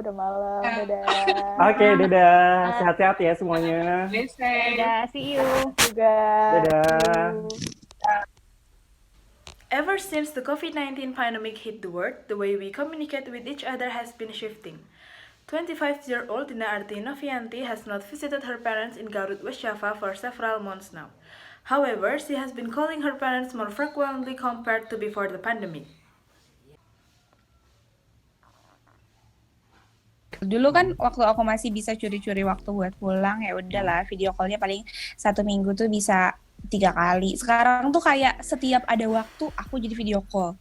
udah malam. Dadah. Oke, dadah. Sehat-sehat ya semuanya. Dadah, see you juga. Dadah. Ever since the COVID-19 pandemic hit the world, the way we communicate with each other has been shifting. 25-year-old Dina Arti Novianti has not visited her parents in Garut, West Java for several months now. However, she has been calling her parents more frequently compared to before the pandemic. Dulu kan waktu aku masih bisa curi-curi waktu buat pulang, ya udahlah video call-nya paling 1 minggu tuh bisa 3 kali. Sekarang tuh kayak setiap ada waktu aku jadi video call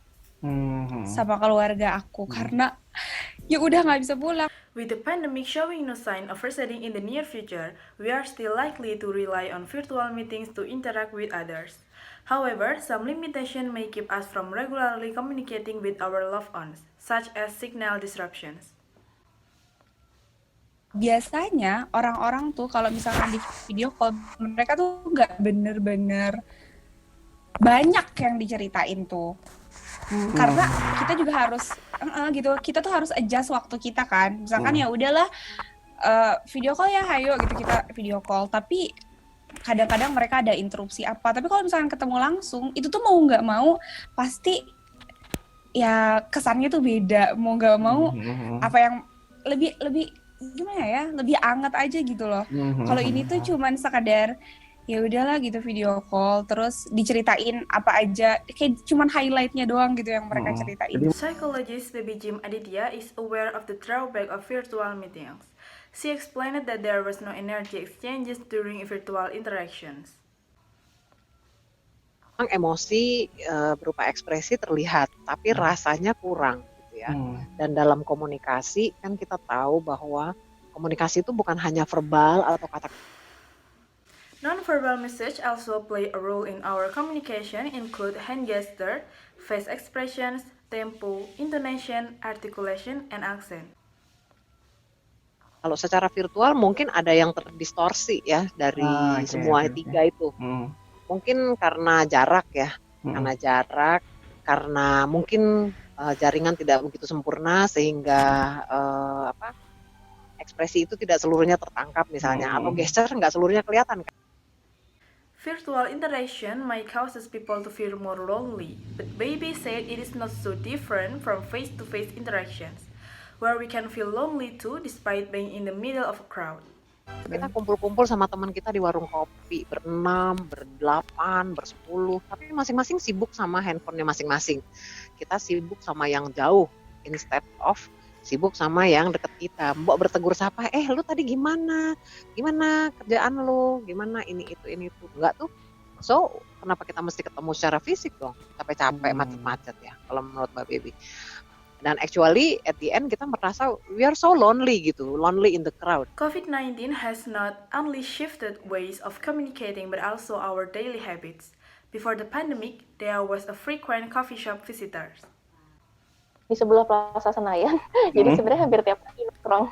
sama keluarga aku karena ya udah nggak bisa pulang. With the pandemic showing no sign of receding in the near future, we are still likely to rely on virtual meetings to interact with others. However, some limitation may keep us from regularly communicating with our loved ones, such as signal disruptions. Biasanya orang-orang tuh kalau misalkan di video call mereka tuh nggak bener-bener banyak yang diceritain tuh. Karena kita juga harus gitu, kita tuh harus adjust waktu kita kan. Misalkan ya udahlah video call ya, hayo gitu kita video call. Tapi kadang-kadang mereka ada interupsi apa. Tapi kalau misalkan ketemu langsung, itu tuh mau nggak mau pasti ya kesannya tuh beda. Mau nggak mau apa yang lebih gimana ya, lebih anget aja gitu loh. Kalau ini tuh cuman sekadar ya udahlah gitu video call, terus diceritain apa aja, kayak cuman highlightnya doang gitu yang mereka ceritain. Psychologist Baby Jim Aditya is aware of the drawback of virtual meetings. She explained that there was no energy exchanges during virtual interactions. Emosi berupa ekspresi terlihat, tapi rasanya kurang. Ya. Dan dalam komunikasi kan kita tahu bahwa komunikasi itu bukan hanya verbal atau kata. Non-verbal message also play a role in our communication, include hand gesture, face expressions, tempo, intonation, articulation, and accent. Kalau secara virtual mungkin ada yang terdistorsi ya dari semua tiga itu. Mungkin karena jarak ya, karena mungkin jaringan tidak begitu sempurna sehingga ekspresi itu tidak seluruhnya tertangkap misalnya, atau gesture nggak seluruhnya kelihatan. Virtual interaction might cause people to feel more lonely, but Baby said it is not so different from face-to-face interactions, where we can feel lonely too despite being in the middle of a crowd. Kita kumpul-kumpul sama teman kita di warung kopi, ber-6, ber-8, ber-10, tapi masing-masing sibuk sama handphonenya masing-masing. Kita sibuk sama yang jauh, instead of sibuk sama yang deket kita. Mbok bertegur sapa, lu tadi gimana? Gimana kerjaan lu? Gimana ini itu? Enggak tuh. So, kenapa kita mesti ketemu secara fisik dong? Capek-capek, macet-macet ya, kalau menurut Mbak Baby. Dan actually at the end kita merasa we are so lonely gitu, lonely in the crowd. COVID-19 has not only shifted ways of communicating but also our daily habits. Before the pandemic, there was a frequent coffee shop visitors. Di sebelah Plaza Senayan, jadi sebenarnya hampir tiap hari nongkrong.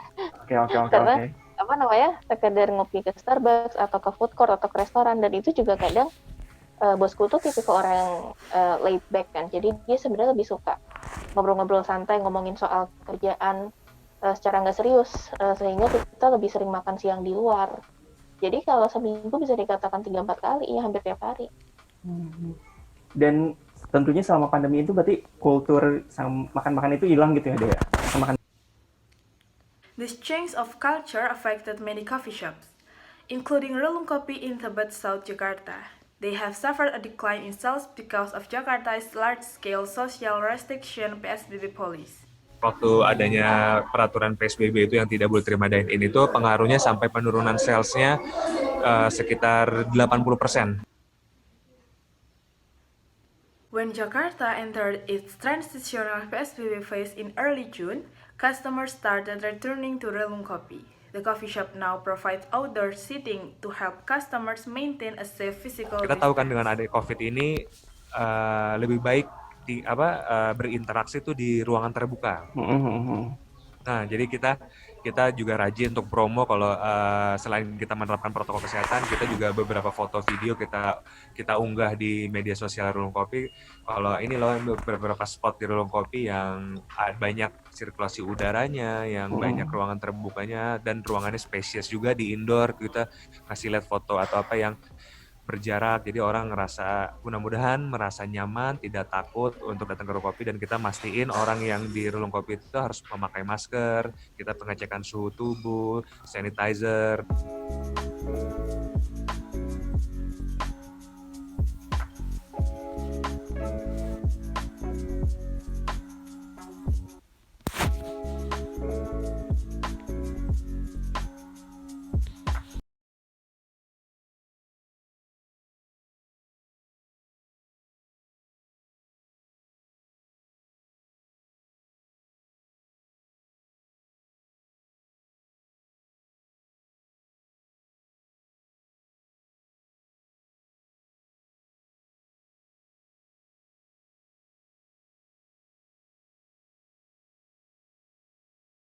Karena apa namanya, sekedar ngopi ke Starbucks atau ke food court atau ke restoran, dan itu juga kadang bosku tuh tipikal orang yang laid back kan, jadi dia sebenarnya lebih suka ngobrol-ngobrol santai, ngomongin soal kerjaan secara nggak serius, sehingga kita lebih sering makan siang di luar. Jadi kalau seminggu bisa dikatakan 3-4 kali, ya hampir tiap hari. Dan tentunya selama pandemi itu berarti kultur makan-makan itu hilang gitu ya, Dea? Makan. This change of culture affected many coffee shops, including Relung Kopi in Tebet, South Jakarta. They have suffered a decline in sales because of Jakarta's large-scale social restriction PSBB policy. Waktu adanya peraturan PSBB itu yang tidak boleh terima dine-in itu pengaruhnya sampai penurunan salesnya sekitar 80%. When Jakarta entered its transitional PSBB phase in early June, customers started returning to Relung Kopi. The coffee shop now provides outdoor seating to help customers maintain a safe physical distance. Kita tahu kan dengan adanya COVID ini lebih baik berinteraksi itu di ruangan terbuka. Nah, jadi kita juga rajin untuk promo kalau selain kita menerapkan protokol kesehatan, kita juga beberapa foto video kita unggah di media sosial Rulung Kopi. Kalau ini loh beberapa spot di Rulung Kopi yang banyak sirkulasi udaranya, yang banyak ruangan terbukanya dan ruangannya spacious juga di indoor. Kita kasih lihat foto atau apa yang berjarak, jadi orang ngerasa mudah-mudahan merasa nyaman, tidak takut untuk datang ke Rulung Kopi, dan kita mastiin orang yang di Rulung Kopi itu harus memakai masker, kita pengecekan suhu tubuh, sanitizer.